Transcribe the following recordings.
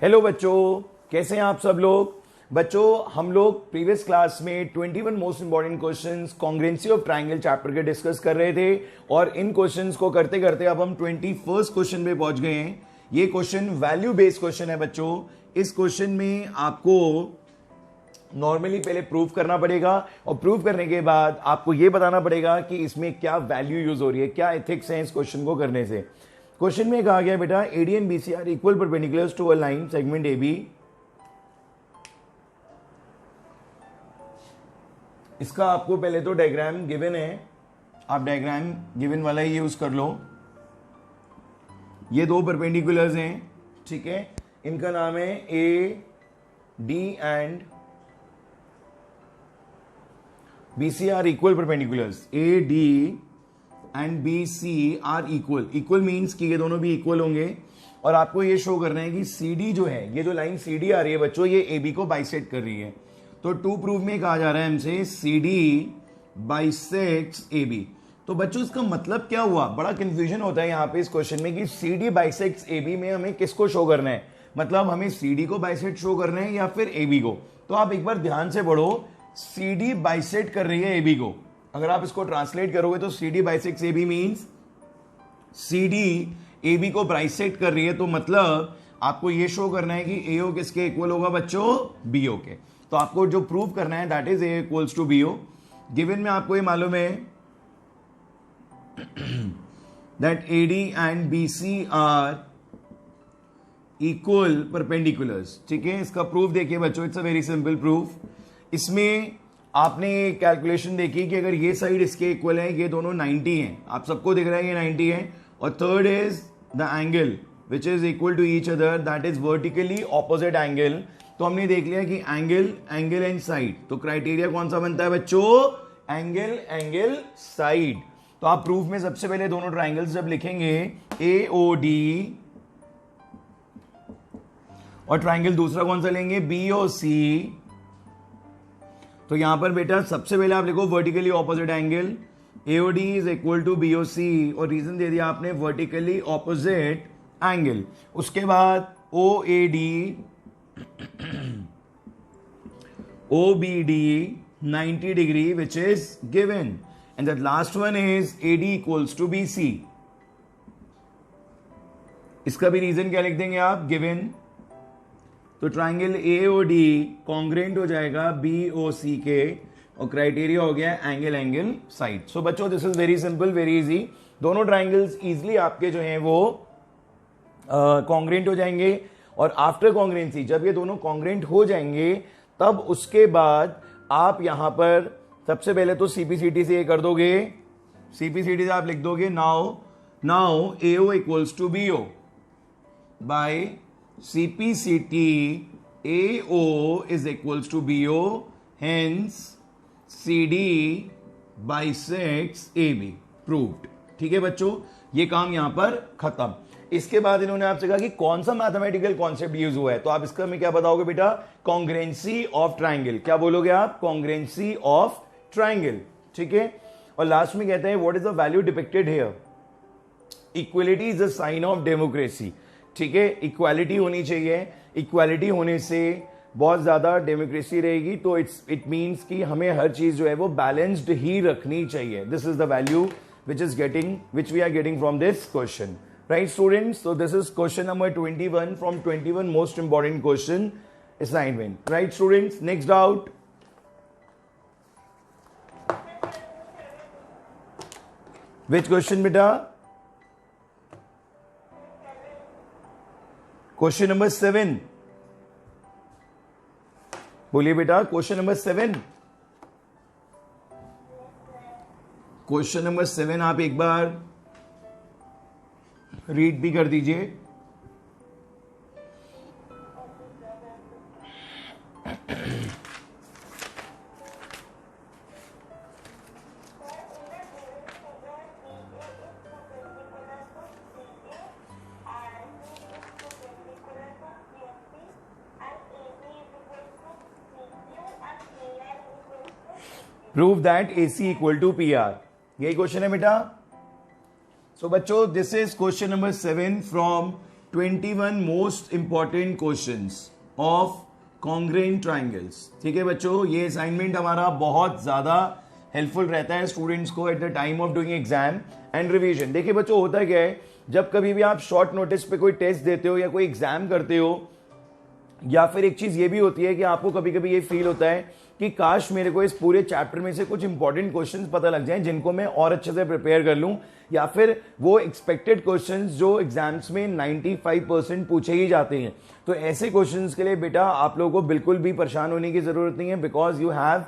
Hello बच्चों, कैसे हैं आप सब लोग। बच्चों, हम लोग प्रीवियस क्लास में 21 most important questions congruency of triangle chapter के डिस्कस कर रहे थे और इन क्वेश्चंस को करते करते अब हम 21st क्वेश्चन पे पहुंच गए हैं। ये क्वेश्चन वैल्यू बेस्ड क्वेश्चन है बच्चों। इस क्वेश्चन में आपको नॉर्मली पहले प्रूव करना पड़ेगा और प्रूव करने के बाद आपको यह बताना पड़ेगा कि इसमें क्या वैल्यू यूज हो रही है, क्या एथिक्स है इस क्वेश्चन को करने से। क्वेश्चन में कहा गया बेटा AD and BC are equal perpendiculars to a line segment A B. इसका आपको पहले तो डायग्राम गिवन है, आप डायग्राम गिवन वाला ही यूज कर लो। ये दो परपेंडिकुलर्स हैं, ठीक है, इनका नाम है A D and B C are equal perpendiculars. A D and B C are equal. Equal means कि ये दोनों भी इक्वल होंगे और आपको ये शो करना है कि सी डी जो है, ये जो लाइन सी डी आ रही है बच्चों, ये ए बी को बाइसेक्ट कर रही है। तो टू प्रूव में कहा जा रहा है हमसे C D bisects A B. तो बच्चों इसका मतलब क्या हुआ, बड़ा कंफ्यूजन होता है यहाँ पे इस क्वेश्चन में कि C D bisects A B में हमें किसको शो करना है, मतलब हमें सी डी को बाइसेक्ट शो करना है या फिर ए बी को। तो आप एक बार ध्यान से पढ़ो, सी डी बाइसेक्ट कर रही है ए बी को। अगर आप इसको ट्रांसलेट करोगे तो C D bisects A B means C D A B को बाइसेक्ट कर रही है, तो मतलब आपको ये शो करना है कि ए ओ किसके इक्वल होगा बच्चों, बी ओ के। तो आपको जो प्रूव करना है that is A equals to B O. Given में आपको ये मालूम है that A D and B C are equal perpendiculars, ठीक है। इसका प्रूफ देखिए बच्चों, it's a very simple proof. इसमें आपने कैलकुलेशन देखी कि अगर ये साइड इसके इक्वल है, ये दोनों 90 हैं, आप सबको दिख रहा है ये 90 है, और third is the angle which is equal to each other, that is vertically opposite angle. तो हमने देख लिया कि एंगल एंड साइड, तो क्राइटेरिया कौन सा बनता है बच्चों, एंगल साइड। तो आप प्रूफ में सबसे पहले दोनों ट्राइंगल्स जब लिखेंगे ए ओ डी, और ट्राइंगल दूसरा कौन सा लेंगे, बी ओ सी। तो यहां पर बेटा सबसे पहले आप लिखो vertically opposite angle, AOD is equal to BOC, और रीजन दे दिया आपने वर्टिकली ऑपोजिट एंगल। उसके बाद O A D O B D 90 degree which is given, and that last one is A D equals to B C. इसका भी reason क्या लिख देंगे आप, गिवन। तो ट्राइंगल एओडी कॉन्ग्रेंट हो जाएगा बीओसी के, और क्राइटेरिया हो गया एंगल साइड। सो बच्चों this is very simple, very easy. दोनों ट्राइंगल्स इजीली आपके जो हैं वो कॉन्ग्रेंट हो जाएंगे, और आफ्टर कॉन्ग्रेंसी जब ये दोनों कॉन्ग्रेंट हो जाएंगे तब उसके बाद आप यहां पर सबसे पहले तो सीपीसीटी से ये कर दोगे, सीपीसीटी से आप लिख दोगे now AO equals to BO by CPCT AO is equals to BO, hence CD bisects AB proved। ठीक है बच्चों, ये काम यहां पर खत्म। इसके बाद इन्होंने आपसे कहा कि कौन सा मैथमेटिकल कॉन्सेप्ट यूज हुआ है, तो आप इसका में क्या बताओगे बेटा, कॉन्ग्रुएंसी ऑफ ट्राइंगल। क्या बोलोगे आप, कॉन्ग्रुएंसी ऑफ ट्राइंगल, ठीक है। और लास्ट में कहते हैं what is the value depicted here, equality is the sign of democracy, ठीक है। इक्वालिटी होनी चाहिए, इक्वालिटी होने से बहुत ज्यादा डेमोक्रेसी रहेगी, तो इट मीन्स कि हमें हर चीज जो है वो बैलेंस्ड ही रखनी चाहिए। This is the value which we are getting from this question, right students. So this is question number 21 from 21 most important question assignment, right students. Next doubt, which question बेटा, क्वेश्चन नंबर 7, बोलिए बेटा, question number 7। Question number 7 आप एक बार read भी कर दीजिए। Prove that AC equal to PR, यही question है बेटा। सो बच्चों this is question number 7 from 21 most important questions of congruent triangles. ठीक है बच्चों, ये असाइनमेंट हमारा बहुत ज्यादा हेल्पफुल रहता है स्टूडेंट्स को at the time of doing exam and revision. देखिए बच्चों, होता क्या है, जब कभी भी आप शॉर्ट नोटिस पे कोई टेस्ट देते हो या कोई एग्जाम करते हो, या फिर एक चीज ये भी होती है कि आपको कभी कभी ये फील होता है कि काश मेरे को इस पूरे चैप्टर में से कुछ इंपॉर्टेंट क्वेश्चंस पता लग जाएं जिनको मैं और अच्छे से प्रिपेयर कर लूं, या फिर वो एक्सपेक्टेड क्वेश्चंस जो एग्जाम्स में 95% पूछे ही जाते हैं। तो ऐसे क्वेश्चंस के लिए बेटा आप लोगों को बिल्कुल भी परेशान होने की जरूरत नहीं है, because you have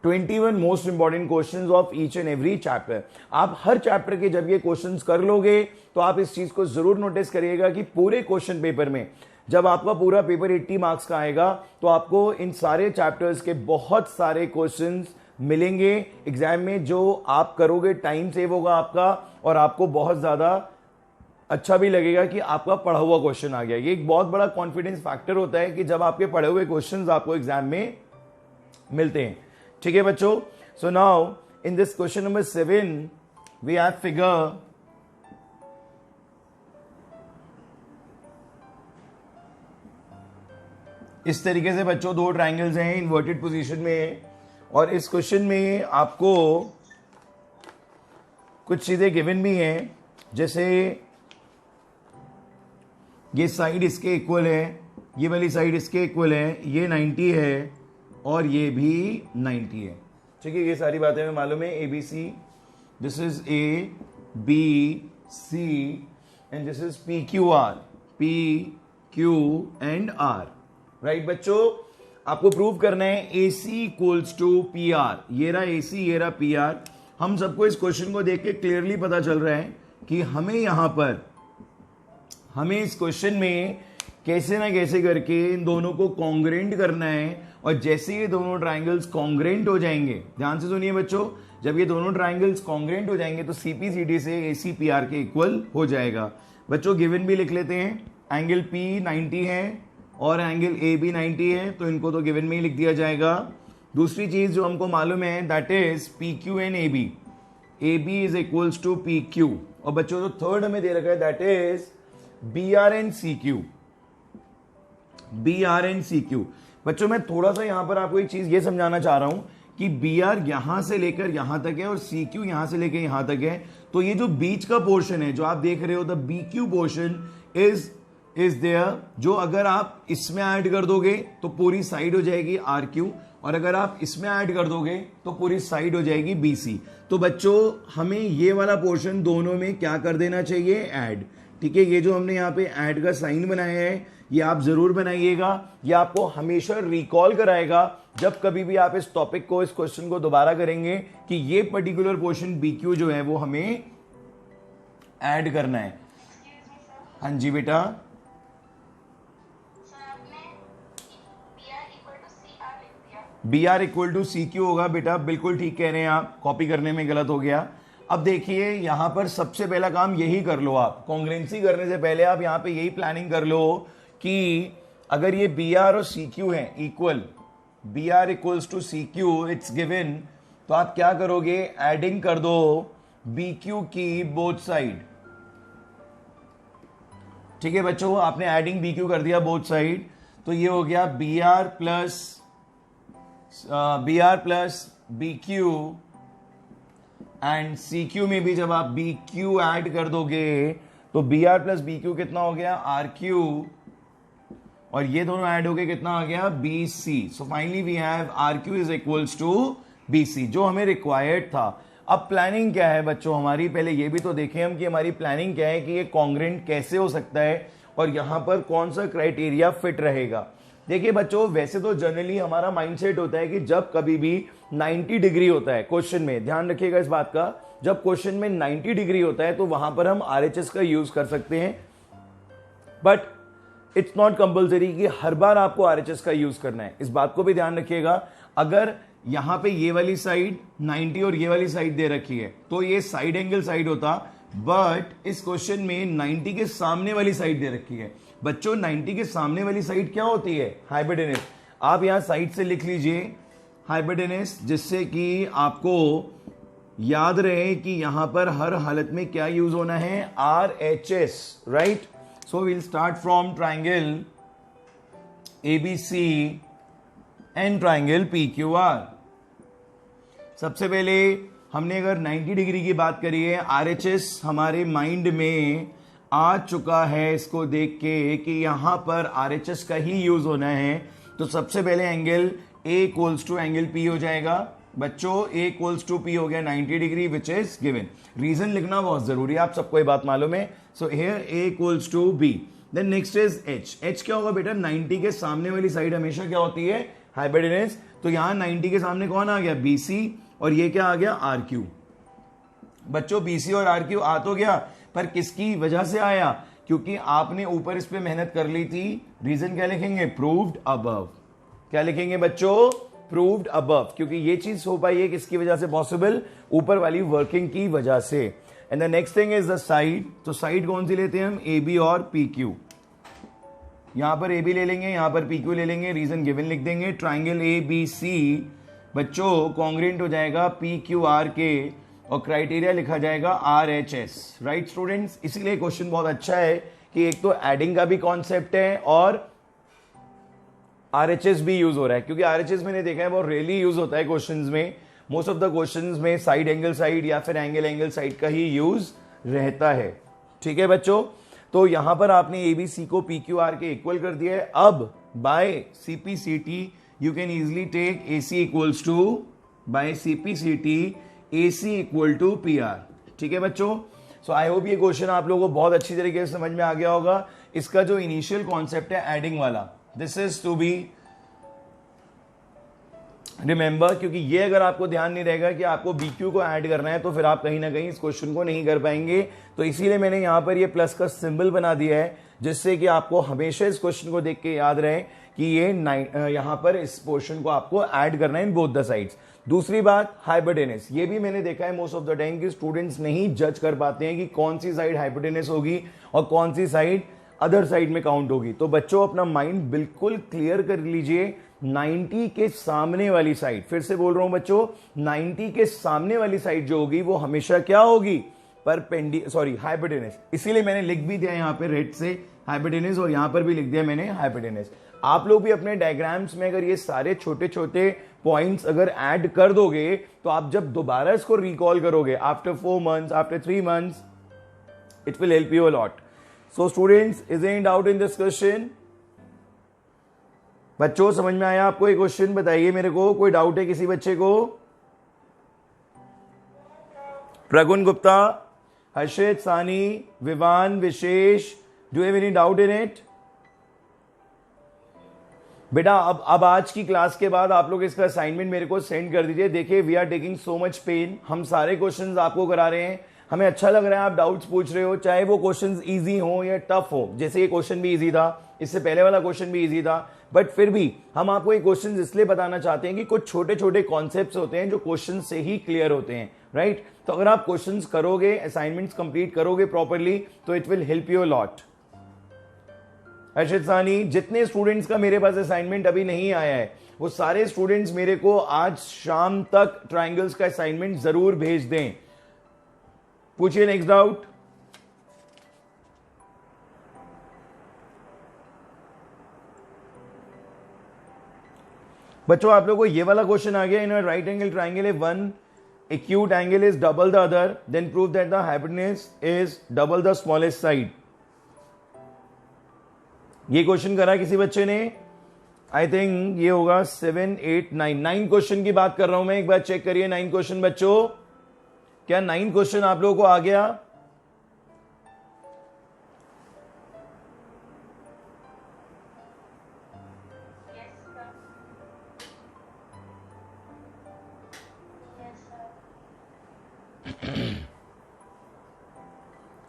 21 most important questions of each and every chapter. आप हर चैप्टर के जब ये क्वेश्चंस कर लोगे तो आप इस चीज को जरूर नोटिस करिएगा कि पूरे क्वेश्चन पेपर में जब आपका पूरा पेपर 80 मार्क्स का आएगा तो आपको इन सारे चैप्टर्स के बहुत सारे क्वेश्चंस मिलेंगे एग्जाम में, जो आप करोगे, टाइम सेव होगा आपका और आपको बहुत ज्यादा अच्छा भी लगेगा कि आपका पढ़ा हुआ क्वेश्चन आ गया। ये एक बहुत बड़ा कॉन्फिडेंस फैक्टर होता है कि जब आपके पढ़े हुए क्वेश्चंस आपको एग्जाम में मिलते हैं। ठीक है बच्चों, so now in this question number 7 we have figure इस तरीके से बच्चों, दो ट्राइंगल्स हैं इन्वर्टेड पोजीशन में, और इस क्वेश्चन में आपको कुछ चीजें गिवन भी हैं, जैसे ये साइड इसके इक्वल है, ये वाली साइड इसके इक्वल है, ये 90 है और ये भी 90 है। ठीक है, ये सारी बातें हमें मालूम है। ABC, this is ABC and this is PQR, PQ and R। Right बच्चों, आपको प्रूव करना है AC इक्वल्स टू PR। ये रहा AC, ये रहा PR। हम सबको इस क्वेश्चन को देख के क्लियरली पता चल रहा है कि हमें यहां पर, हमें इस क्वेश्चन में कैसे ना कैसे करके इन दोनों को कॉन्ग्रेंट करना है, और जैसे ये दोनों ट्राइंगल्स कॉन्ग्रेंट हो जाएंगे, ध्यान से सुनिए बच्चों, जब ये दोनों ट्राइंगल्स कॉन्ग्रेंट हो जाएंगे तो CPCD से AC PR के इक्वल हो जाएगा। बच्चों गिवन भी लिख लेते हैं, एंगल P 90 है और एंगल AB 90 है, तो इनको तो गिवन में ही लिख दिया जाएगा। दूसरी चीज जो हमको मालूम है that is PQ and AB is equals to PQ, और बच्चों जो थर्ड हमें दे रखा है that is BR and CQ। बच्चों मैं थोड़ा सा यहां पर आपको एक चीज ये समझाना चाह रहा हूं कि BR यहां से लेकर यहां तक है और CQ यहां से लेकर यहां तक है, तो ये जो बीच का पोर्शन है जो आप देख रहे हो, the BQ portion is there, जो अगर आप इसमें ऐड कर दोगे तो पूरी साइड हो जाएगी RQ, और अगर आप इसमें ऐड कर दोगे तो पूरी साइड हो जाएगी BC। तो बच्चों हमें ये वाला पोर्शन दोनों में क्या कर देना चाहिए, ऐड। ठीक है, ये जो हमने यहाँ पे ऐड का साइन बनाया है ये आप जरूर बनाइएगा, ये आपको हमेशा रिकॉल कराएगा जब कभी भी आप इस टॉपिक को, इस क्वेश्चन को दोबारा करेंगे कि ये पर्टिकुलर पोर्शन BQ जो है वो हमें ऐड करना है। हाँ जी बेटा, BR इक्वल टू CQ होगा बेटा, बिल्कुल ठीक कह रहे हैं आप, कॉपी करने में गलत हो गया। अब देखिए यहां पर सबसे पहला काम यही कर लो आप, कॉन्ग्रेंसी करने से पहले आप यहां पे यही प्लानिंग कर लो कि अगर ये BR और CQ है इक्वल, BR equals to CQ it's given, तो आप क्या करोगे, एडिंग कर दो BQ की बोथ साइड। ठीक है बच्चों, आपने एडिंग BQ कर दिया बोथ साइड, तो ये हो गया BR plus BQ, and CQ में भी जब आप BQ ऐड कर दोगे तो BR प्लस BQ कितना हो गया, RQ, और ये दोनों ऐड हो गए कितना आ गया, BC। So finally we have RQ is equals to BC, जो हमें रिक्वायर्ड था। अब प्लानिंग क्या है बच्चों हमारी, पहले ये भी तो देखें हम कि हमारी प्लानिंग क्या है कि ये कॉन्ग्रेंट कैसे हो सकता है और यहां पर कौन सा क्राइटेरिया फिट रहेगा। देखिए बच्चों, वैसे तो जनरली हमारा माइंडसेट होता है कि जब कभी भी 90 डिग्री होता है क्वेश्चन में, ध्यान रखिएगा इस बात का, जब क्वेश्चन में 90 डिग्री होता है तो वहां पर हम RHS का यूज कर सकते हैं, बट इट्स नॉट कंपल्सरी कि हर बार आपको RHS का यूज करना है। इस बात को भी ध्यान रखिएगा, अगर यहां पे ये वाली साइड 90 और ये वाली साइड दे रखी है तो ये साइड एंगल साइड होता, बट इस क्वेश्चन में 90 के सामने वाली साइड दे रखी है। बच्चों 90 के सामने वाली साइड क्या होती है, हाइपोटेनस। आप यहां साइड से लिख लीजिए हाइपोटेनस, जिससे कि आपको याद रहे कि यहां पर हर हालत में क्या यूज होना है, RHS, right. So we'll start from triangle ABC and triangle PQR. सबसे पहले हमने अगर 90 डिग्री की बात करी है, RHS हमारे माइंड में आ चुका है इसको देख के कि यहां पर RHS का ही यूज होना है, तो सबसे पहले angle A equals to angle P हो जाएगा. बच्चों A इक्वल्स टू P हो गया 90 degree which is given. Reason लिखना बहुत जरूरी है, आप सबको ये बात मालूम है. So here A equals to B. Then next is H. H क्या होगा बेटा, 90 के सामने वाली साइड हमेशा क्या होती है, हाइपोटेनस. तो यहां 90 के सामने कौन आ गया, BC, और ये क्या आ गया, RQ. बच्चों BC और RQ आ तो गया, पर किसकी वजह से आया, क्योंकि आपने ऊपर इस पे मेहनत कर ली थी. रीजन क्या लिखेंगे, प्रूव्ड अबव. क्या लिखेंगे बच्चों, प्रूव्ड अबव, क्योंकि ये चीज हो पाई है किसकी वजह से पॉसिबल, ऊपर वाली वर्किंग की वजह से. And the next thing is the side. तो साइड कौन सी लेते हैं हम, AB और PQ. यहां पर AB ले लेंगे, यहां पर PQ ले लेंगे, रीजन गिवन लिख देंगे. ट्राइंगल ABC बच्चों कॉन्ग्रेंट हो जाएगा PQR के, और क्राइटेरिया लिखा जाएगा RHS. राइट स्टूडेंट्स, इसीलिए क्वेश्चन बहुत अच्छा है कि एक तो एडिंग का भी कॉन्सेप्ट है और RHS भी यूज हो रहा है, क्योंकि RHS मैंने देखा है बहुत रेयरली यूज होता है क्वेश्चंस में. मोस्ट ऑफ द क्वेश्चंस में साइड एंगल साइड या फिर एंगल एंगल साइड का ही यूज रहता है. ठीक है बच्चों, तो यहां पर आपने ABC को PQR के इक्वल कर दिया है. अब by CPCT you can easily take AC equals to, by CPCT AC equal to PR. ठीक है बच्चों, सो आई होप ये क्वेश्चन आप लोगों को बहुत अच्छी तरीके से समझ में आ गया होगा. इसका जो इनिशियल कॉन्सेप्ट है एडिंग वाला, this is to be remember, क्योंकि ये अगर आपको ध्यान नहीं रहेगा कि आपको BQ को ऐड करना है, तो फिर आप कहीं ना कहीं इस क्वेश्चन को नहीं कर पाएंगे. तो इसीलिए मैंने यहां पर ये प्लस का सिंबल बना दिया है, जिससे कि आपको हमेशा इस क्वेश्चन को देख के याद रहे कि ये यहां पर इस पोर्शन को आपको ऐड करना है इन बोथ द साइड्स. दूसरी बात, हाइपोटेनस. ये भी मैंने देखा है मोस्ट ऑफ द टाइम कि स्टूडेंट्स नहीं जज कर पाते हैं कि कौन सी साइड हाइपोटेनस होगी और कौन सी साइड अदर साइड में काउंट होगी. तो बच्चों अपना माइंड बिल्कुल क्लियर कर लीजिए. 90 के सामने वाली साइड, फिर से बोल रहा हूं बच्चों, 90 के सामने वाली साइड जो होगी वो हमेशा क्या होगी, हाइपोटेनस. इसीलिए मैंने लिख भी दिया यहां पे रेड से हाइपोटेनस, और यहां पर भी लिख दिया मैंने हाइपोटेनस. आप लोग भी अपने डायग्राम्स में अगर ये सारे छोटे छोटे पॉइंट्स अगर ऐड कर दोगे, तो आप जब दोबारा इसको रिकॉल करोगे after 4 months, after 3 months, it will help you a lot. So students, is there any doubt in this question? बच्चों समझ में आया आपको ये क्वेश्चन, बताइए मेरे को, कोई डाउट है किसी बच्चे को? Pragun Gupta, Harshit, Sani, Vivaan, Vishesh, do have any doubt in it? बेटा अब आज की क्लास के बाद आप लोग इसका असाइनमेंट मेरे को सेंड कर दीजिए. देखिए we are taking so much pen, हम सारे क्वेश्चंस आपको करा रहे हैं, हमें अच्छा लग रहा है आप डाउट्स पूछ रहे हो, चाहे वो क्वेश्चंस इजी हो या टफ हो. जैसे ये क्वेश्चन भी इजी था, इससे पहले वाला क्वेश्चन भी इजी था, बट फिर भी हम आपको ये क्वेश्चंस इसलिए बताना चाहते हैं कि कुछ छोटे छोटे कॉन्सेप्ट्स होते हैं जो क्वेश्चन से ही क्लियर होते हैं. राइट, तो अगर आप क्वेश्चंस करोगे, असाइनमेंट्स कंप्लीट करोगे प्रॉपरली, तो it will help you a lot. Arshit सानी, जितने स्टूडेंट्स का मेरे पास असाइनमेंट अभी नहीं आया है, वो सारे स्टूडेंट्स मेरे को आज शाम तक ट्राइंगल्स का असाइनमेंट जरूर भेज दें. पूछिए नेक्स्ट डाउट. बच्चों आप लोगों को ये वाला क्वेश्चन आ गया. In a right angle triangle if one acute angle is double the other, then prove that the hypotenuse is double the smallest side. ये क्वेश्चन करा किसी बच्चे ने, आई थिंक ये होगा 7, 8, 9 क्वेश्चन की बात कर रहा हूं मैं. एक बार चेक करिए 9 क्वेश्चन बच्चों, क्या 9 क्वेश्चन आप लोगों को आ गया?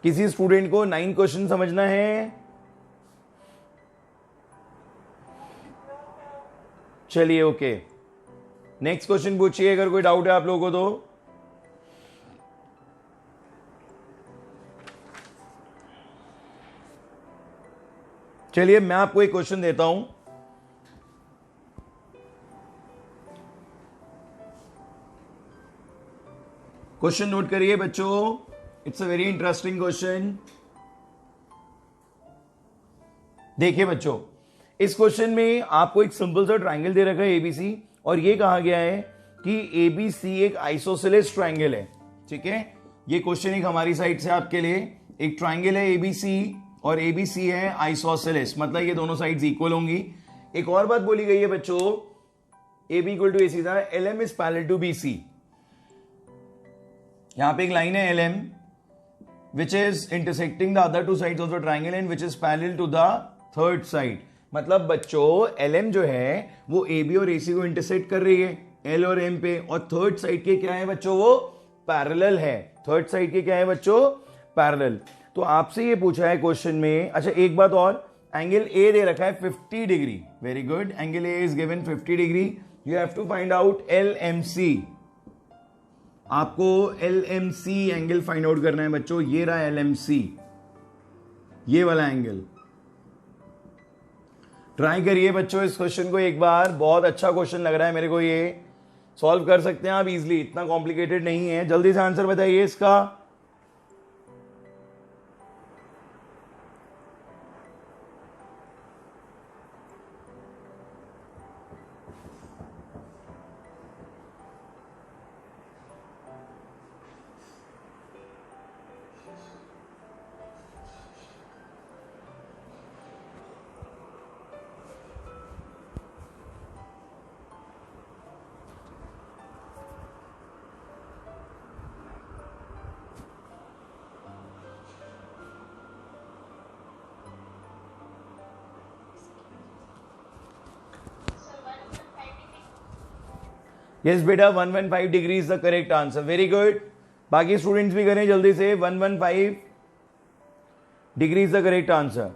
किसी स्टूडेंट को 9 क्वेश्चन समझना है? चलिए ओके, नेक्स्ट क्वेश्चन पूछिए अगर कोई डाउट है आप लोगों को तो. चलिए मैं आपको एक क्वेश्चन देता हूं. क्वेश्चन नोट करिए बच्चों, it's a very interesting question. देखिए बच्चों, इस क्वेश्चन में आपको एक सिंपल सा ट्राइंगल दे रखा है एबीसी, और ये कहा गया है कि एबीसी एक आइसोसेलेस ट्राइंगल है। ठीक है, ये क्वेश्चन एक हमारी साइड से आपके लिए, एक ट्राइंगल है एबीसी और एबीसी है आइसोसेलेस, मतलब ये दोनों साइड्स इक्वल होंगी। एक और बात बोली गई है बच्चों, AB इक्वल टू AC था, LM is parallel to BC। यहां पे एक लाइन है LM which is intersecting the other two sides of the triangle and which is parallel to the third side। मतलब बच्चों LM जो है वो AB और AC को इंटरसेक्ट कर रही है L और M पे, और थर्ड साइड के क्या है बच्चों, वो पैरेलल है। थर्ड साइड के क्या है बच्चों, पैरेलल। तो आपसे ये पूछा है क्वेश्चन में, अच्छा एक बात और, एंगल A दे रखा है 50 degree, very good, angle A is given 50 degree. You have to find out LMC, आपको LMC एंगल फाइंड आउट करना है बच्चों। ये रहा LMC, ये वाला एंगल। ट्राई करिए बच्चों इस क्वेश्चन को एक बार, बहुत अच्छा क्वेश्चन लग रहा है मेरे को, ये सॉल्व कर सकते हैं आप इजीली, इतना कॉम्प्लिकेटेड नहीं है। जल्दी से आंसर बताइए इसका। यस बेटा, 115 degree is the correct answer, very good. बाकी स्टूडेंट्स भी करें जल्दी से, 115 degree is the correct answer.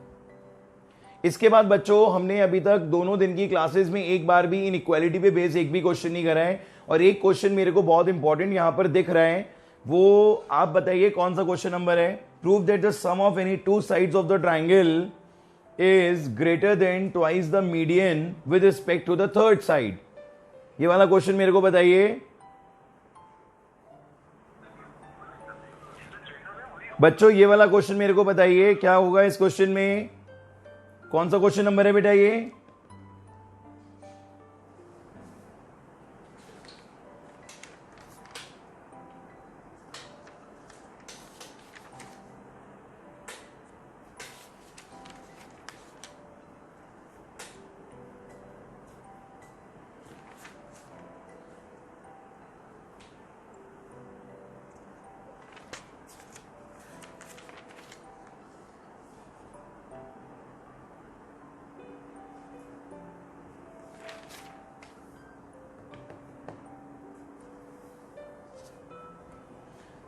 इसके बाद बच्चों हमने अभी तक दोनों दिन की क्लासेस में एक बार भी इनइक्वालिटी पे बेस एक भी क्वेश्चन नहीं करा है, और एक क्वेश्चन मेरे को बहुत इंपॉर्टेंट यहां पर दिख रहा है, वो आप बताइए कौन सा क्वेश्चन नंबर है। Prove that the sum of any two sides of the triangle is greater than twice the median with respect to the third side. ये वाला क्वेश्चन मेरे को बताइए बच्चों, ये वाला क्वेश्चन मेरे को बताइए क्या होगा इस क्वेश्चन में, कौन सा क्वेश्चन नंबर है बेटा ये।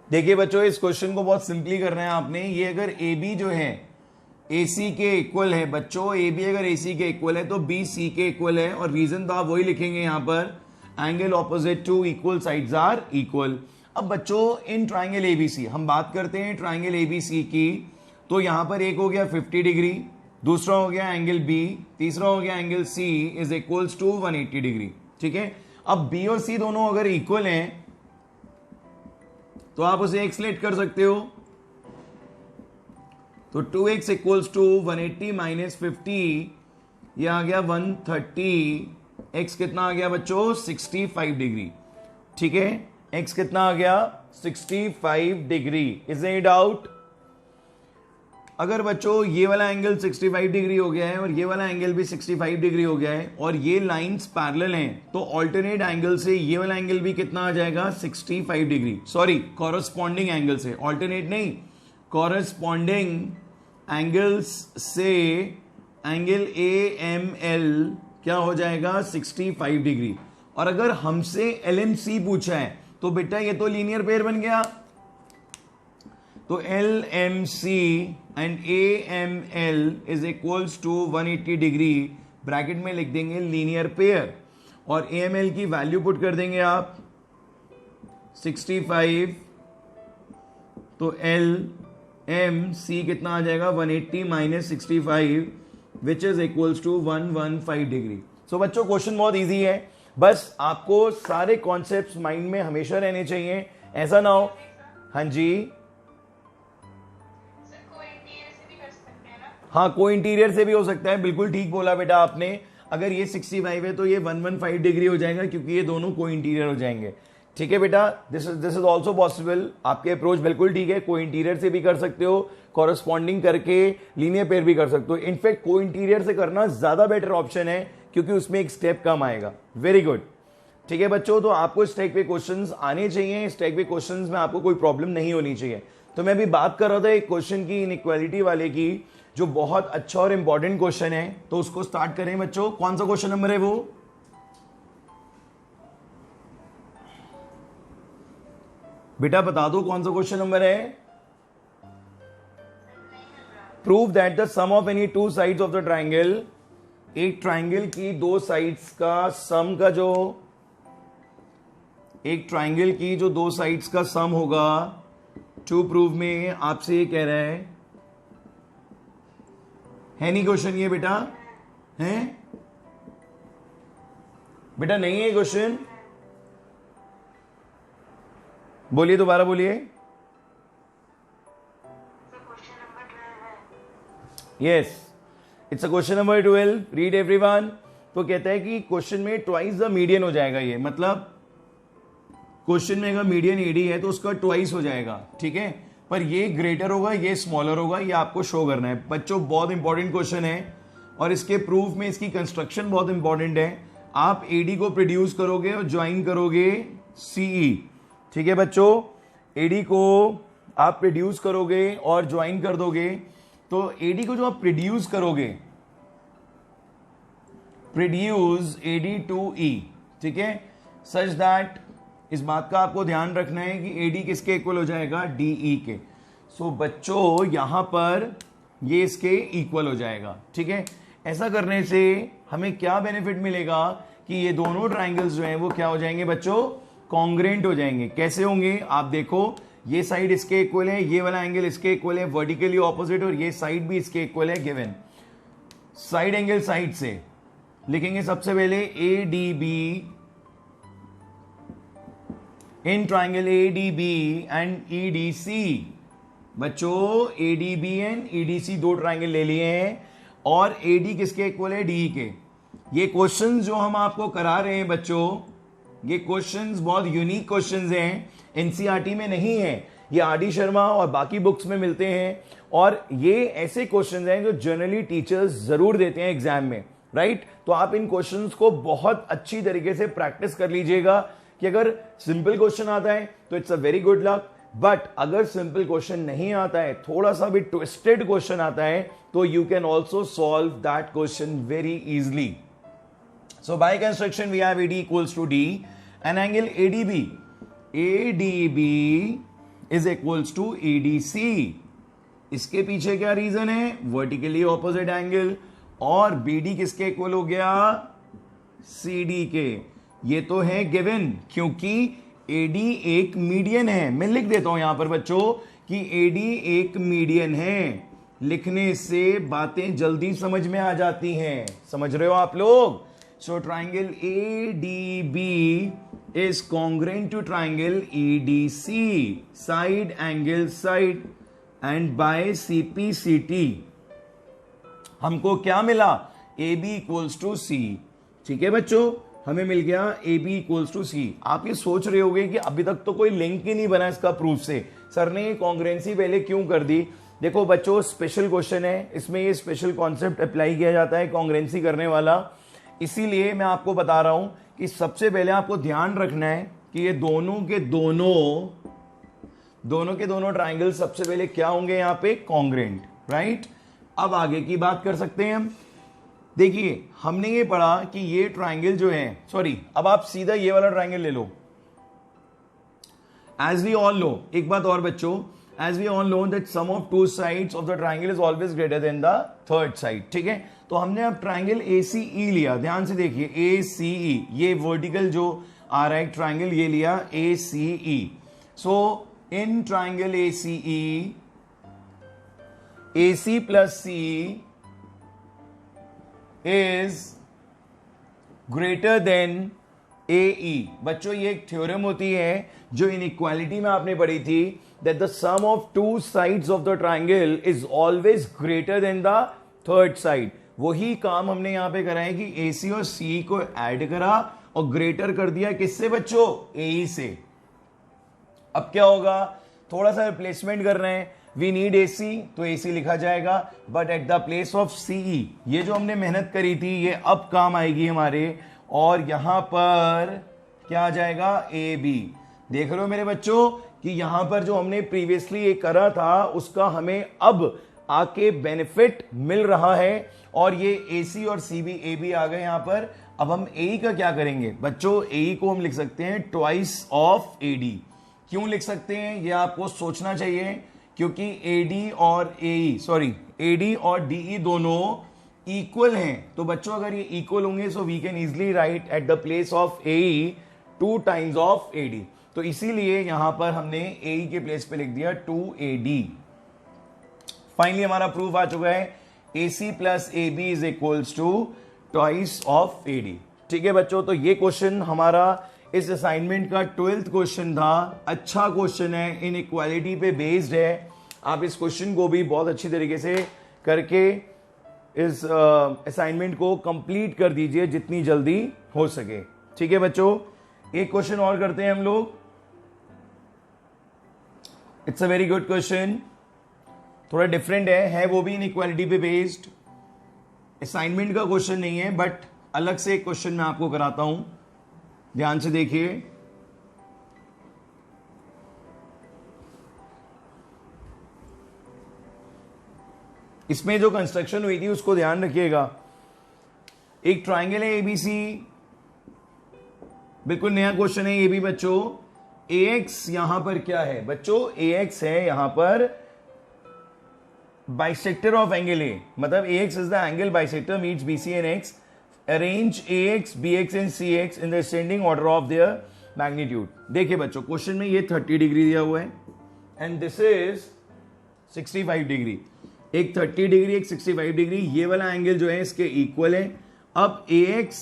देखिए बच्चों, इस क्वेश्चन को बहुत सिंपली करना है आपने। ये अगर AB जो है AC के इक्वल है बच्चों, AB अगर AC के इक्वल है तो B C के इक्वल है, और रीजन तो आप वही लिखेंगे यहां पर, angle opposite to equal sides are equal. अब बच्चों इन ट्राइंगल ABC हम बात करते हैं ट्राइंगल ABC की, तो यहां पर एक हो गया 50 डिग्री, दूसरा हो गया एंगल B, तीसरा हो गया angle C is equals to 180 degree. ठीक है, अब B और C दोनों अगर इक्वल हैं तो आप उसे एक्सलेट कर सकते हो, तो 2x इक्वल्स टू 180 माइनस 50, यह आ गया 130, x कितना आ गया बच्चों 65 डिग्री। ठीक है, x कितना आ गया 65 डिग्री, इज एनी डाउट। अगर बच्चों ये वाला एंगल 65 डिग्री हो गया है और ये वाला एंगल भी 65 डिग्री हो गया है और ये लाइंस पैरेलल हैं, तो ऑल्टरनेट एंगल से ये वाला एंगल भी कितना आ जाएगा 65 डिग्री, सॉरी कॉरस्पॉन्डिंग एंगल से, ऑल्टरनेट नहीं, कॉरस्पॉन्डिंग एंगल्स से एंगल AML क्या हो जाएगा 65 डिग्री। और अगर हमसे LMC पूछा है तो बेटा ये तो लीनियर पेयर बन गया, तो LMC and AML is equals to 180 degree, bracket में लिख देंगे लीनियर पेयर, और AML की वैल्यू पुट कर देंगे आप 65, तो LMC कितना आ जाएगा 180 minus 65 which is equals to 115 degree. So बच्चों क्वेश्चन बहुत इजी है, बस आपको सारे कॉन्सेप्ट्स माइंड में हमेशा रहने चाहिए, ऐसा ना हो। हाँ जी, हाँ, को इंटीरियर से भी हो सकता है, बिल्कुल ठीक बोला बेटा आपने। अगर ये 65 है तो ये 115 डिग्री हो जाएगा, क्योंकि ये दोनों को इंटीरियर हो जाएंगे। ठीक है बेटा, दिस इज ऑल्सो पॉसिबल। आपके अप्रोच बिल्कुल ठीक है, को इंटीरियर से भी कर सकते हो, कॉरस्पॉन्डिंग करके लीनियर पेयर भी कर सकते हो। इनफैक्ट को इंटीरियर से करना ज्यादा बेटर ऑप्शन है, क्योंकि उसमें एक स्टेप कम आएगा। Very good. ठीक है बच्चों, तो आपको इस टाइप के क्वेश्चंस आने चाहिए, इस टाइप के क्वेश्चंस में आपको कोई प्रॉब्लम नहीं होनी चाहिए। तो मैं अभी बात कर रहा था एक क्वेश्चन की, इनइक्वालिटी वाले की, जो बहुत अच्छा और इंपॉर्टेंट क्वेश्चन है। तो उसको स्टार्ट करें बच्चों। कौन सा क्वेश्चन नंबर है वो? बेटा बता दो कौन सा क्वेश्चन नंबर है। Prove that the sum of any two sides of the triangle, एक ट्राइंगल की दो साइड्स का सम का जो, एक ट्राइंगल की जो दो साइड्स का सम होगा, टू प्रूव में आपसे ये कह रहा है नहीं क्वेश्चन ये बेटा? है बेटा? नहीं है क्वेश्चन? बोलिए, दोबारा बोलिए। Yes, it's a question number 12। Read everyone. तो कहता है कि क्वेश्चन में ट्वाइस द मीडियन हो जाएगा। ये मतलब क्वेश्चन में अगर मीडियन एडी है तो उसका ट्वाइस हो जाएगा। ठीक है, पर ये ग्रेटर होगा, ये स्मॉलर होगा, ये आपको शो करना है बच्चों। बहुत इंपॉर्टेंट क्वेश्चन है, और इसके प्रूफ में इसकी कंस्ट्रक्शन बहुत इंपॉर्टेंट है। आप एडी को प्रोड्यूस करोगे और ज्वाइन करोगे सीई। ठीक है बच्चों, एडी को आप प्रोड्यूस करोगे और ज्वाइन कर दोगे। तो एडी को जो आप प्रोड्यूस करोगे, प्रोड्यूस एडी टू ई, ठीक है, सच दैट, इस बात का आपको ध्यान रखना है कि एडी किसके इक्वल हो जाएगा? डीई के। सो बच्चों यहां पर ये इसके इक्वल हो जाएगा। ठीक है, ऐसा करने से हमें क्या बेनिफिट मिलेगा कि ये दोनों ट्राइंगल्स जो हैं वो क्या हो जाएंगे बच्चों? कॉन्ग्रेंट हो जाएंगे। कैसे होंगे आप देखो, ये साइड इसके इक्वल है, ये वाला एंगल इसके इक्वल है, वर्टिकली ऑपोजिट, और ये साइड भी इसके इक्वल है। गिवन साइड एंगल साइड से लिखेंगे सबसे पहले A D B in triangle A D B and E D C. बच्चों A D B and E D C दो ट्राइंगल ले लिए हैं, और ए डी किसके इक्वल है? डी के। ये क्वेश्चंस जो हम आपको करा रहे हैं बच्चों, ये क्वेश्चंस बहुत यूनिक क्वेश्चंस हैं, एनसीईआरटी में नहीं है, ये आर डी शर्मा और बाकी बुक्स में मिलते हैं। और ये ऐसे क्वेश्चंस हैं जो जनरली टीचर्स जरूर देते हैं एग्जाम में, राइट? तो आप इन क्वेश्चंस को बहुत अच्छी तरीके से प्रैक्टिस कर लीजिएगा कि अगर सिंपल क्वेश्चन आता है तो it's a very good luck, but अगर सिंपल क्वेश्चन नहीं आता है, थोड़ा सा भी ट्विस्टेड क्वेश्चन आता है, तो you can also solve that question very easily. So by construction we have AD equals to D and angle ADB. ADB is equals to ADC. इसके पीछे क्या रीजन है? वर्टिकली ऑपोजिट एंगल, और BD किसके equal हो गया? CD के। ये तो है गिवन, क्योंकि AD एक मीडियन है। मैं लिख देता हूं यहां पर बच्चों कि AD एक मीडियन है। लिखने से बातें जल्दी समझ में आ जाती हैं, समझ रहे हो आप लोग? So triangle ADB is congruent to triangle EDC, side angle side, and by CPCT हमको क्या मिला? AB equals to C। ठीक है बच्चों, हमें मिल गया AB equals to C। आप ये सोच रहे होंगे कि अभी तक तो कोई लिंक ही नहीं बना इसका प्रूफ से, सर ने कॉन्ग्रेंसी पहले क्यों कर दी? देखो बच्चों, स्पेशल क्वेश्चन है, इसमें ये स्पेशल कॉन्सेप्ट अप्लाई किया जाता है कॉन्ग्रेंसी करने वाला। इसीलिए मैं आपको बता रहा हूं कि सबसे पहले आपको ध्यान रखना है कि ये दोनों के दोनों ट्राइंगल सबसे पहले क्या होंगे? यहां पे कॉन्ग्रेंट, राइट? अब आगे की बात कर सकते हैं हम। देखिए हमने ये पढ़ा कि ये ट्राइंगल जो है, सॉरी, अब आप सीधा ये वाला ट्राइंगल ले लो। एज वी ऑल नो, एक बात और बच्चों, as we all know that sum of two sides of the triangle is always greater than the third side. ठीक है, तो हमने अब ट्राइंगल ACE लिया, ध्यान से देखिए, ACE, ये वर्टिकल जो आ रहा है ट्राइंगल, ये लिया ACE। So in triangle ACE, AC plus C is greater then AE। बच्चों ये एक थ्योरम होती है जो इनइक्वालिटी में आपने पढ़ी थी, that the sum of two sides of the triangle is always greater than the third side. वही काम हमने यहां पे करा है कि AC और CE को ऐड करा और ग्रेटर कर दिया किससे बच्चों, AE से। अब क्या होगा, थोड़ा सा रिप्लेसमेंट कर रहे हैं, वी नीड AC तो AC लिखा जाएगा, but at the place of CE। ये जो हमने मेहनत करी थी ये अब काम आएगी हमारे, और यहां पर क्या आ जाएगा, AB। देख रहे हो मेरे बच्चों कि यहां पर जो हमने प्रीवियसली ये करा था उसका हमें अब आके बेनिफिट मिल रहा है, और ये AC और CB AB आ गए यहां पर। अब हम AE का क्या करेंगे बच्चों, AE को हम लिख सकते हैं ट्वाइस ऑफ AD। क्यों लिख सकते हैं ये आपको सोचना चाहिए, क्योंकि AD और AD और DE दोनों इक्वल हैं। तो बच्चों अगर ये इक्वल होंगे so we can easily write at the place of AE 2 times of AD। तो इसीलिए यहां पर हमने AE के प्लेस पे लिख दिया 2AD। फाइनली हमारा प्रूफ आ चुका है, AC plus AB is equals to twice of AD। ठीक है बच्चों, तो ये क्वेश्चन हमारा इस असाइनमेंट का 12th क्वेश्चन था। अच्छा क्वेश्चन है, इनइक्वालिटी पे बेस्ड है। आप इस क्वेश्चन को भी बहुत अच्छी तरीके से करके इस असाइनमेंट को कंप्लीट कर दीजिए जितनी जल्दी हो सके। ठीक है बच्चों, एक क्वेश्चन और करते हैं हम लोग। It's a very good question, थोड़ा डिफरेंट है वो भी इनइक्वालिटी पे बेस्ड। असाइनमेंट का क्वेश्चन नहीं है, बट अलग से एक क्वेश्चन मैं आपको कराता हूं, ध्यान से देखिए। इसमें जो कंस्ट्रक्शन हुई थी उसको ध्यान रखिएगा। एक ट्राइंगल है ABC, बिल्कुल नया क्वेश्चन है ये भी बच्चों। AX यहां पर क्या है बच्चों, AX है यहां पर बाइसेक्टर ऑफ एंगल A, मतलब AX is the angle bisector meets BC and X। Arrange AX, BX and CX in the ascending order of their magnitude. देखिए बच्चों क्वेश्चन में ये 30 डिग्री दिया हुआ है एंड दिस इज 65 डिग्री। एक 30 degree एक 65 डिग्री, ये वाला एंगल जो है इसके इक्वल है। अब AX,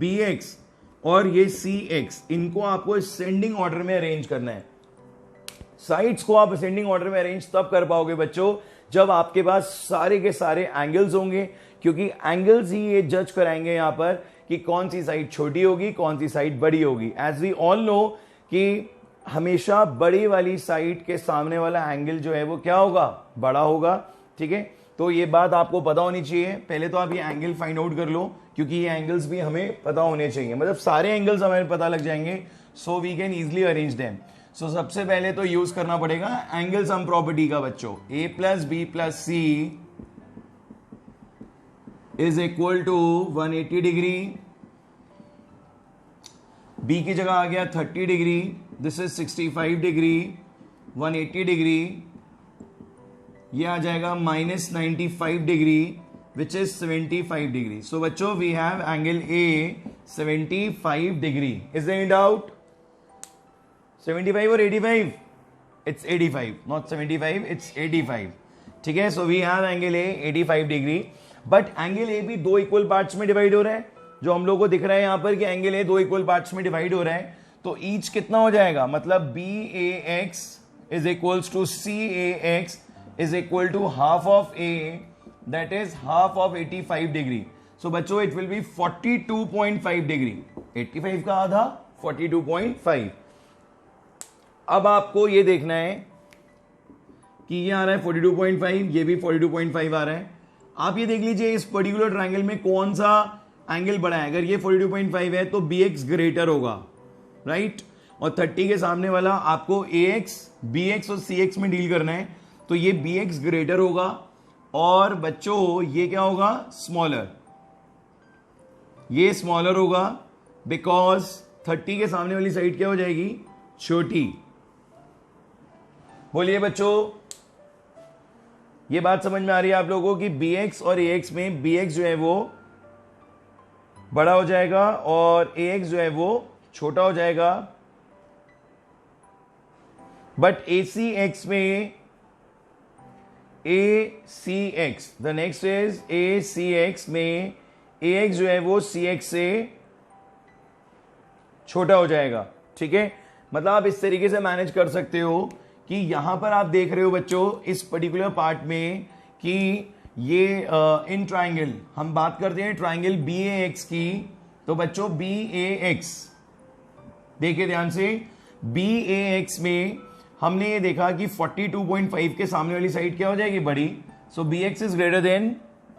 BX और ये CX, इनको आपको असेंडिंग ऑर्डर में अरेंज करना है। साइड्स को आप असेंडिंग ऑर्डर में अरेंज तब कर पाओगे बच्चों जब आपके पास सारे के सारे एंगल्स होंगे, क्योंकि एंगल्स ही ये जज कराएंगे यहां पर कि कौन सी साइड छोटी होगी कौन सी साइड बड़ी होगी। एज वी ऑल नो कि हमेशा बड़ी वाली साइड के सामने वाला एंगल जो है वो क्या होगा, बड़ा होगा। ठीक है, तो ये बात आपको पता होनी चाहिए। पहले तो आप ये एंगल फाइंड आउट कर लो, क्योंकि ये एंगल्स भी हमें पता होने चाहिए, मतलब सारे एंगल्स हमें पता लग जाएंगे, so we can easily arrange them. So सबसे पहले तो यूज करना पड़ेगा एंगल सम प्रॉपर्टी का बच्चों। A plus B plus C is equal to 180 degree. B की जगह आ गया 30 degree, this is 65 degree, 180 degree, ये आ जाएगा -95 degree which is 75 degree. So बच्चों we have angle A 75 degree. Is there any doubt? 75 और 85? It's 85, not 75, it's 85। ठीक है, so we have angle A 85 degree, but angle A भी दो equal parts में डिवाइड हो रहा है। जो हम लोग को दिख रहा है यहां पर कि एंगल A दो इक्वल पार्ट्स में डिवाइड हो रहा है, तो ईच कितना हो जाएगा, मतलब BAX is equals to CAX is equal to half of A, that is half of 85 degree. So बच्चों इट विल बी 42.5 डिग्री। 85 का आधा 42.5। अब आपको ये देखना है कि ये आ रहा है 42.5, ये भी 42.5 आ रहा है। आप ये देख लीजिए इस पर्टिकुलर ट्रायंगल में कौन सा एंगल बड़ा है। अगर ये 42.5 है तो BX ग्रेटर होगा, राइट। और 30 के सामने वाला आपको AX, BX और CX में डील करना है, तो ये BX ग्रेटर होगा और बच्चों ये क्या होगा, स्मॉलर। ये स्मॉलर होगा बिकॉज 30 के सामने वाली साइड क्या हो जाएगी, छोटी। बोलिए बच्चों, ये बात समझ में आ रही है आप लोगों को कि BX और AX में BX जो है वो बड़ा हो जाएगा और AX जो है वो छोटा हो जाएगा। बट ACX में ACX, the next is ACX में AX जो है वो CX से छोटा हो जाएगा। ठीक है, मतलब आप इस तरीके से मैनेज कर सकते हो कि यहां पर आप देख रहे हो बच्चों इस पर्टिकुलर पार्ट में कि ये इन ट्राइंगल हम बात करते हैं ट्राइंगल बी ए एक्स की, तो बच्चों बी ए एक्स देखिए ध्यान से, बी ए एक्स में हमने ये देखा कि 42.5 के सामने वाली साइड क्या हो जाएगी, बड़ी। So B X is greater than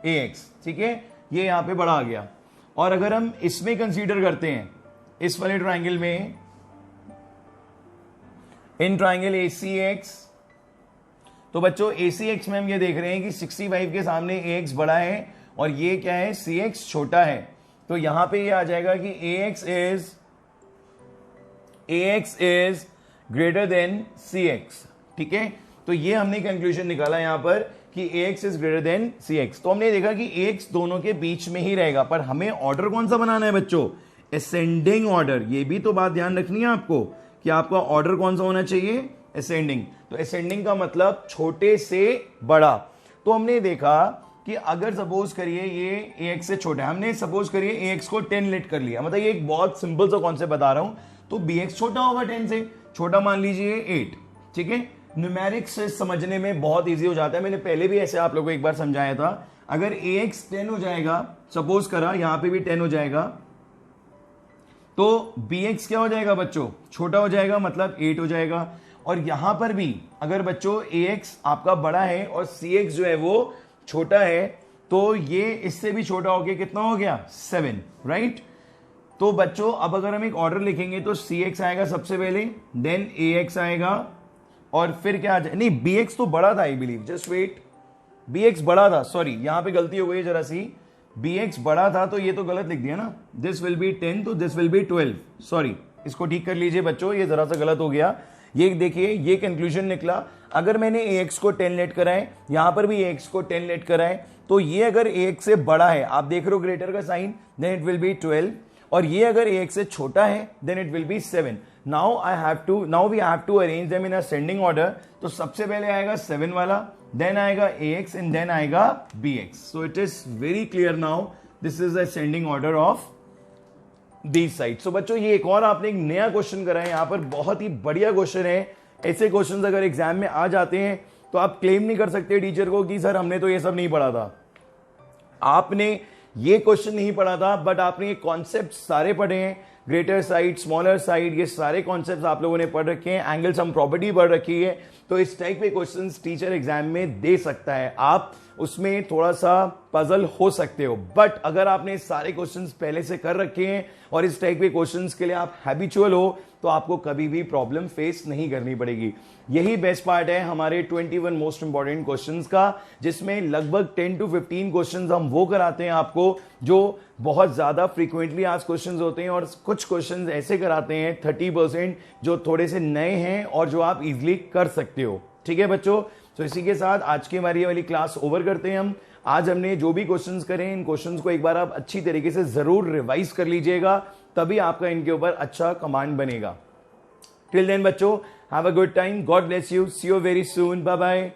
A X, ठीक है, ये यहां पे बड़ा आ गया। और अगर हम इसमें कंसीडर करते हैं, इस वाले ट्राइंगल में, इन ट्राइंगल ए सी एक्स, तो बच्चों ए सी एक्स में हम ये देख रहे हैं कि 65 के सामने ए एक्स बड़ा है और ये क्या है, सी एक्स छोटा है। तो यहां पे ये आ जाएगा कि A X is greater than C X, ठीक है। तो ये हमने कंक्लूजन निकाला यहां पर कि A X is greater than C X. तो हमने देखा कि ए एक्स दोनों के बीच में ही रहेगा, पर हमें ऑर्डर कौन सा बनाना है बच्चों, असेंडिंग ऑर्डर। ये भी तो बात ध्यान रखनी है आपको कि आपका ऑर्डर कौन सा होना चाहिए, असेंडिंग। तो असेंडिंग का मतलब छोटे से बड़ा। तो हमने देखा कि अगर सपोज करिए ये ए एक्स से छोटा है, हमने सपोज करिए ए एक्स को 10 लेट कर लिया, मतलब ये एक बहुत सिंपल सा कॉन्सेप्ट बता रहा हूं। तो बी एक्स छोटा होगा 10 से, छोटा मान लीजिए 8, ठीक है। न्यूमेरिक्स से समझने में बहुत इजी हो जाता है, मैंने पहले भी ऐसे आप लोगों को एक बार समझाया था। अगर ए एक्स 10 हो जाएगा, सपोज करा यहां पे भी 10 हो जाएगा, तो बी एक्स क्या हो जाएगा बच्चों, छोटा हो जाएगा, मतलब 8 हो जाएगा। और यहां पर भी अगर बच्चों ए एक्स आपका बड़ा है और सी एक्स जो है वो छोटा है, तो ये इससे भी छोटा हो गया, कितना हो गया, 7, राइट। तो बच्चों अब अगर हम एक ऑर्डर लिखेंगे तो सी एक्स आएगा सबसे पहले, देन ए एक्स आएगा, और फिर क्या आ जाए, नहीं बी एक्स तो बड़ा था I believe, just wait, B X बड़ा था, सॉरी यहां पे गलती हो गई जरा सी, बी एक्स बड़ा था तो ये तो गलत लिख दिया ना, दिस विल बी 10 तो दिस विल बी 12, सॉरी इसको ठीक कर लीजिए बच्चों, ये जरा सा गलत हो गया। ये देखिए ये कंक्लूजन निकला, अगर मैंने ए एक्स को 10 लेट करा है, यहां पर भी ए एक्स को 10 लेट करा है, तो ये अगर ए एक्स से बड़ा है, आप देख रहे हो ग्रेटर का sign, then it will be 12, और ये अगर ए एक्स से छोटा है then it will be 7। Now we have to arrange them in ascending order. तो सबसे पहले आएगा 7 वाला, देन आएगा ए एक्स एंड देन आएगा B X. So it is very clear now, this is ascending order of these side. So बच्चों ये एक और आपने एक नया क्वेश्चन करा है, यहां पर बहुत ही बढ़िया क्वेश्चन है। ऐसे क्वेश्चंस अगर एग्जाम में आ जाते हैं तो आप क्लेम नहीं कर सकते टीचर को कि सर हमने तो ये सब नहीं पढ़ा था। आपने ये क्वेश्चन नहीं पढ़ा था, बट आपने ये कॉन्सेप्ट सारे पढ़े हैं, ग्रेटर साइड, स्मॉलर साइड, ये सारे कॉन्सेप्ट्स आप लोगों ने पढ़ रखे हैं, एंगल सम प्रॉपर्टी पढ़ रखी है। तो इस टाइप के क्वेश्चंस टीचर एग्जाम में दे सकता है, आप उसमें थोड़ा सा पजल हो सकते हो। बट अगर आपने सारे क्वेश्चंस पहले से कर रखे हैं और इस टाइप के क्वेश्चंस के लिए आप हैबिचुअल हो, तो आपको कभी भी प्रॉब्लम फेस नहीं करनी पड़ेगी। यही बेस्ट पार्ट है हमारे 21 मोस्ट इंपॉर्टेंट क्वेश्चंस का, जिसमें लगभग 10 to 15 क्वेश्चंस हम वो कराते हैं आपको जो बहुत ज्यादा फ्रीक्वेंटली आज क्वेश्चंस होते हैं, और कुछ क्वेश्चंस ऐसे कराते हैं 30% जो थोड़े से नए हैं और जो आप इजीली कर सकते हो। ठीक है बच्चों, तो इसी के साथ आज की हमारी वाली क्लास ओवर करते हैं हम। आज हमने जो भी क्वेश्चंस करे, इन क्वेश्चंस को एक बार आप अच्छी तरीके से जरूर रिवाइज कर लीजिएगा, तभी आपका इनके ऊपर अच्छा कमांड बनेगा। टिल देन बच्चों, have a good time, God bless you, see you very soon, bye bye.